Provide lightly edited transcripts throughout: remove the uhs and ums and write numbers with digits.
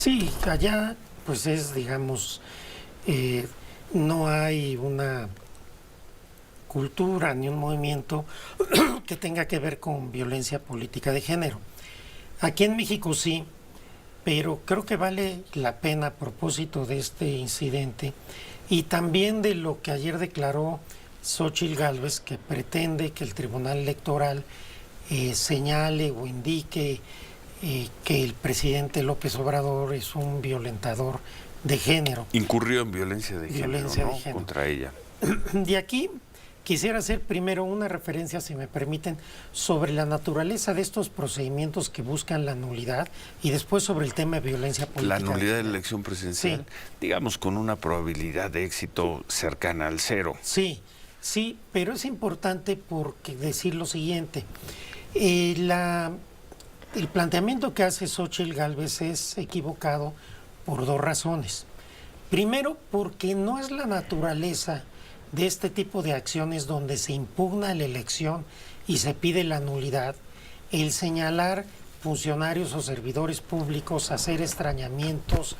Sí, allá pues es, digamos, eh, no hay una cultura ni un movimiento que tenga que ver con violencia política de género. Aquí en México sí, pero creo que vale la pena a propósito de este incidente y también de lo que ayer declaró Xóchitl Gálvez, que pretende que el Tribunal Electoral señale o indique que el presidente López Obrador es un violentador de género. Incurrió en violencia de Violencia género, de ¿no? género. Contra ella. De aquí quisiera hacer primero una referencia, si me permiten, sobre la naturaleza de estos procedimientos que buscan la nulidad y después sobre el tema de violencia política. La nulidad de la elección presidencial, Sí. digamos, con una probabilidad de éxito cercana al cero. Sí, sí, pero es importante porque decir lo siguiente. El planteamiento que hace Xóchitl Gálvez es equivocado por dos razones. Primero, porque no es la naturaleza de este tipo de acciones donde se impugna la elección y se pide la nulidad, el señalar funcionarios o servidores públicos, hacer extrañamientos,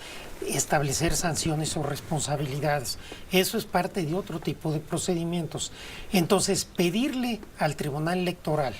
establecer sanciones o responsabilidades. Eso es parte de otro tipo de procedimientos. Entonces, pedirle al Tribunal Electoral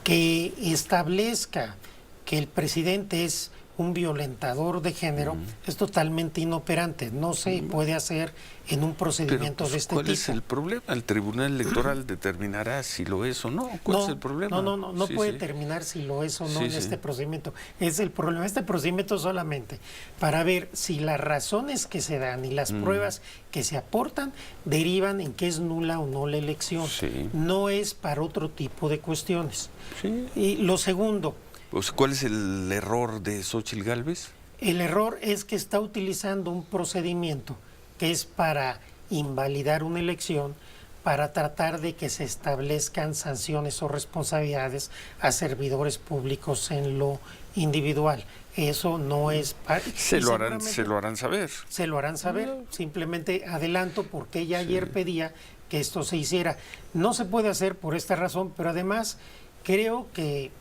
que establezca que el presidente es un violentador de género es totalmente inoperante. No se puede hacer en un procedimiento Pero, de este ¿cuál tipo. es el problema? El Tribunal Electoral determinará si lo es o no. ¿Cuál es el problema? No Sí, puede sí. determinar si lo es o no Sí, en sí. este procedimiento. Es el problema. Este procedimiento solamente para ver si las razones que se dan y las pruebas que se aportan derivan en que es nula o no la elección. Sí. No es para otro tipo de cuestiones. Sí. Y lo segundo, Pues, ¿cuál es el error de Xóchitl Gálvez? el error es que está utilizando un procedimiento que es para invalidar una elección, para tratar de que se establezcan sanciones o responsabilidades a servidores públicos en lo individual. Eso no es... Se y lo harán saber. se lo harán saber. Simplemente adelanto porque ella ayer pedía que esto se hiciera. No se puede hacer por esta razón, pero además creo que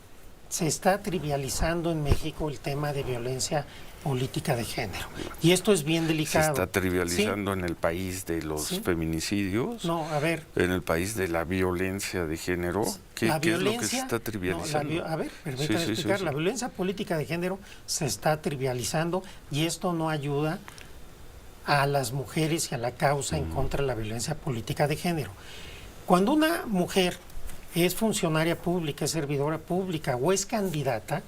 se está trivializando en México el tema de violencia política de género. Y esto es bien Se delicado. está trivializando ¿Sí? en el país de los Sí. feminicidios, No, a ver. en el país de la violencia de género. ¿Qué es lo que se está trivializando? A ver, permítame Sí, sí, explicar. sí. La violencia política de género se está trivializando y esto no ayuda a las mujeres y a la causa en contra de la violencia política de género. Cuando una mujer es funcionaria pública, es servidora pública o es candidata,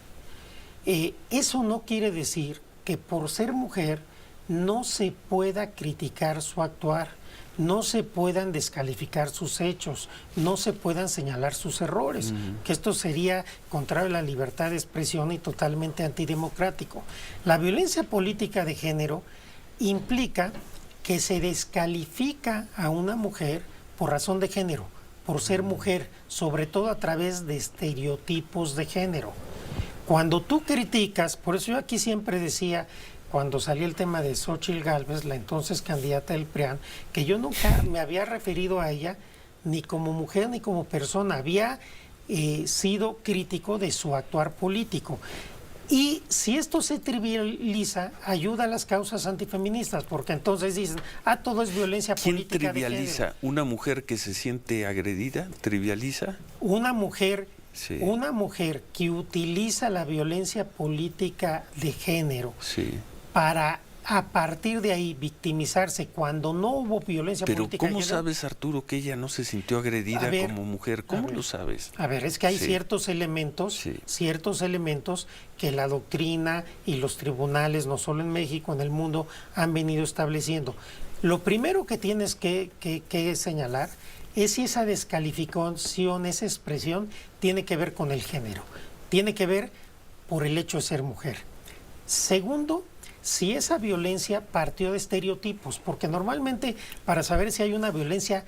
eso no quiere decir que por ser mujer no se pueda criticar su actuar, no se puedan descalificar sus hechos, no se puedan señalar sus errores, que esto sería contrario a la libertad de expresión y totalmente antidemocrático. La violencia política de género implica que se descalifica a una mujer por razón de género, por ser mujer, sobre todo a través de estereotipos de género. Cuando tú criticas, por eso yo aquí siempre decía, cuando salió el tema de Xóchitl Gálvez, la entonces candidata del PRIAN, que yo nunca me había referido a ella ni como mujer ni como persona, había sido crítico de su actuar político. Y si esto se trivializa, ayuda a las causas antifeministas, porque entonces dicen, todo es violencia ¿Quién política de género. trivializa? ¿Una mujer que se siente agredida? ¿Trivializa? Una mujer, Sí. una mujer que utiliza la violencia política de género Sí. para a partir de ahí victimizarse cuando no hubo violencia Pero política ¿cómo de género. sabes, Arturo, que ella no se sintió agredida A ver, como mujer? a ¿Cómo ver. lo sabes? A ver, es que hay Sí. ciertos elementos que la doctrina y los tribunales, no solo en México, en el mundo, han venido estableciendo. Lo primero que tienes que señalar es si esa descalificación, esa expresión, tiene que ver con el género, tiene que ver por el hecho de ser mujer. Segundo, si esa violencia partió de estereotipos, porque normalmente para saber si hay una violencia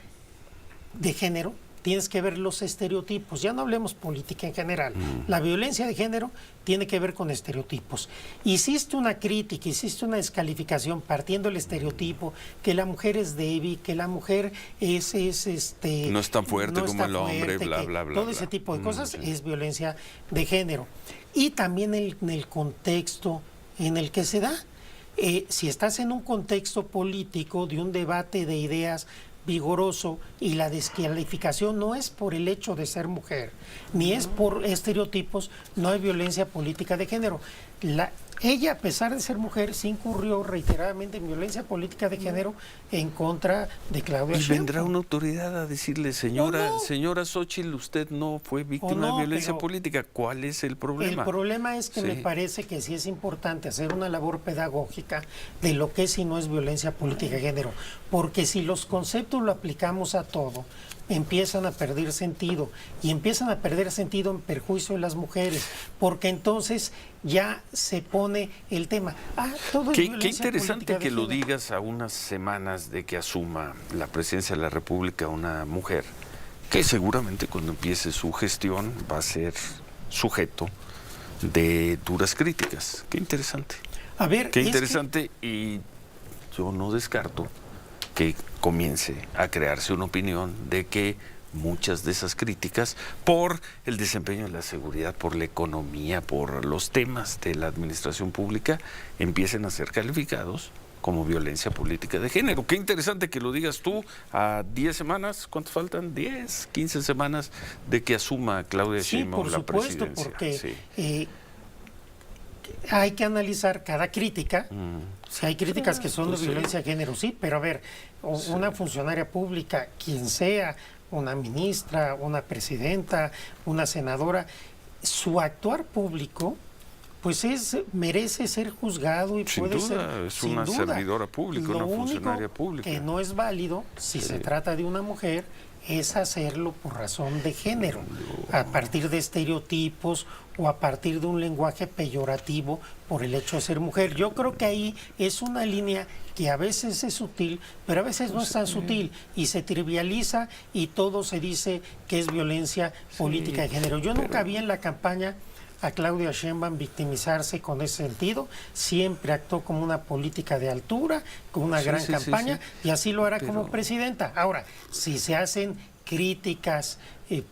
de género, tienes que ver los estereotipos. Ya no hablemos política en general. La violencia de género tiene que ver con estereotipos. Hiciste una crítica, hiciste una descalificación partiendo del estereotipo que la mujer es débil, que la mujer es No es tan fuerte no como está el hombre, fuerte, bla, que bla, bla. todo bla. ese tipo de cosas Sí. es violencia de género. Y también en el contexto en el que se da. Si estás en un contexto político de un debate de ideas vigoroso y la descalificación no es por el hecho de ser mujer, ni es por estereotipos, no hay violencia política de género. Ella, a pesar de ser mujer, sí incurrió reiteradamente en violencia política de género en contra de Claudia Sheinbaum. Y vendrá una autoridad a decirle, señora Xóchitl, usted no fue víctima de violencia política. ¿Cuál es el problema? El problema es que me parece que sí es importante hacer una labor pedagógica de lo que es y no es violencia política de género, porque si los conceptos lo aplicamos a todo, empiezan a perder sentido, y empiezan a perder sentido en perjuicio de las mujeres, porque entonces ya se pone el tema. Todo es qué interesante que lo digas a unas semanas de que asuma la presidencia de la República una mujer, que seguramente cuando empiece su gestión va a ser sujeto de duras críticas. Qué interesante. A ver, qué interesante, y yo no descarto que comience a crearse una opinión de que muchas de esas críticas por el desempeño de la seguridad, por la economía, por los temas de la administración pública, empiecen a ser calificados como violencia política de género. Qué interesante que lo digas tú a 10 semanas, ¿cuánto faltan? 10, 15 semanas de que asuma Claudia Sheinbaum la presidencia. Sí, por supuesto, porque hay que analizar cada crítica. Si hay críticas que son de violencia de género, sí, pero a ver, una funcionaria pública, quien sea, una ministra, una presidenta, una senadora, su actuar público, pues merece ser juzgado y puede ser. Es una servidora pública, una funcionaria pública. Lo único que no es válido, si se trata de una mujer, es hacerlo por razón de género, a partir de estereotipos o a partir de un lenguaje peyorativo por el hecho de ser mujer. Yo creo que ahí es una línea que a veces es sutil, pero a veces no es tan sutil, y se trivializa y todo se dice que es violencia política de género. Yo nunca vi en la campaña a Claudia Sheinbaum victimizarse con ese sentido. Siempre actuó como una política de altura, con una gran campaña, y así lo hará como presidenta. Ahora, si se hacen críticas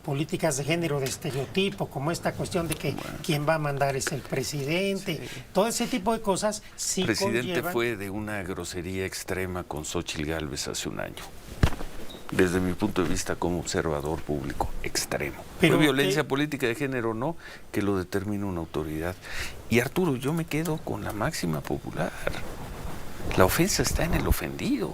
políticas de género, de estereotipo, como esta cuestión de que quien va a mandar es el presidente, todo ese tipo de cosas sí conllevan. El presidente fue de una grosería extrema con Xóchitl Gálvez hace un año. Desde mi punto de vista como observador público, extremo. Pero violencia política de género, no, que lo determine una autoridad. Y Arturo, yo me quedo con la máxima popular. La ofensa está en el ofendido.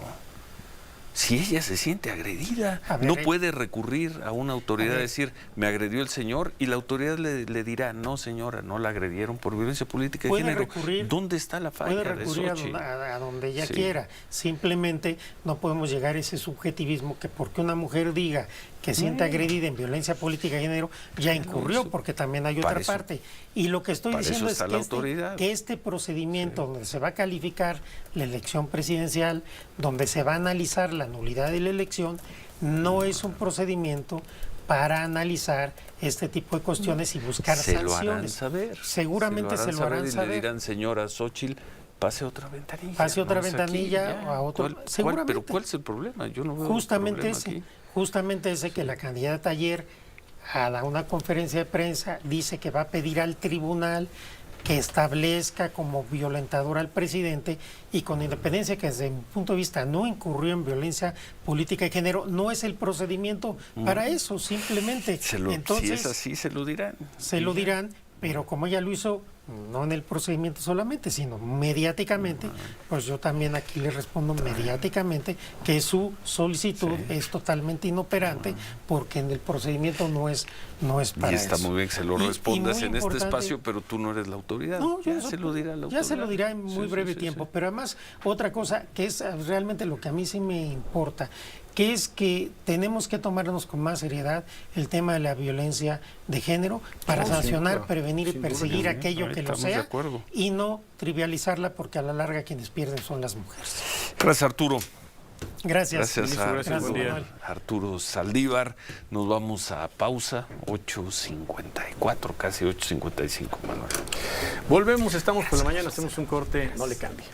Si ella se siente agredida, no puede recurrir a una autoridad a decir, me agredió el señor, y la autoridad le dirá, no señora, no la agredieron por violencia política de género. ¿Dónde está la falla? Puede recurrir a donde ella quiera. Simplemente no podemos llegar a ese subjetivismo que porque una mujer diga que siente agredida en violencia política de género, ya incurrió, porque también hay otra parte. Y lo que estoy diciendo es que este procedimiento donde se va a calificar la elección presidencial, donde se va a analizar la nulidad de la elección, no es un procedimiento para analizar este tipo de cuestiones y buscar sanciones. Se lo harán saber. Seguramente se lo harán saber. Y le dirán, señora Xóchitl, pase otra ventanilla. Pase otra ventanilla a otro. Seguramente. Pero ¿cuál es el problema? Yo no veo justamente ese que la candidata ayer a una conferencia de prensa dice que va a pedir al tribunal que establezca como violentador al presidente, y con independencia que desde mi punto de vista no incurrió en violencia política de género, no es el procedimiento para eso, simplemente. Entonces, si es así, se lo dirán. Se lo dirán, pero como ella lo hizo, no en el procedimiento solamente, sino mediáticamente, pues yo también aquí le respondo mediáticamente que su solicitud es totalmente inoperante, porque en el procedimiento no es para eso. Y está muy bien que se lo respondas en este espacio, pero tú no eres la autoridad. No, ya se lo dirá la autoridad. Ya se lo dirá en muy breve tiempo. Pero además, otra cosa que es realmente lo que a mí sí me importa, que es que tenemos que tomarnos con más seriedad el tema de la violencia de género para sancionar, prevenir y perseguir aquello que lo sea, y no trivializarla, porque a la larga quienes pierden son las mujeres. Gracias, Arturo. Gracias a Arturo Saldívar. Nos vamos a pausa, 8:54, casi 8:55, Manuel. Volvemos, estamos por la mañana, hacemos un corte, no le cambie.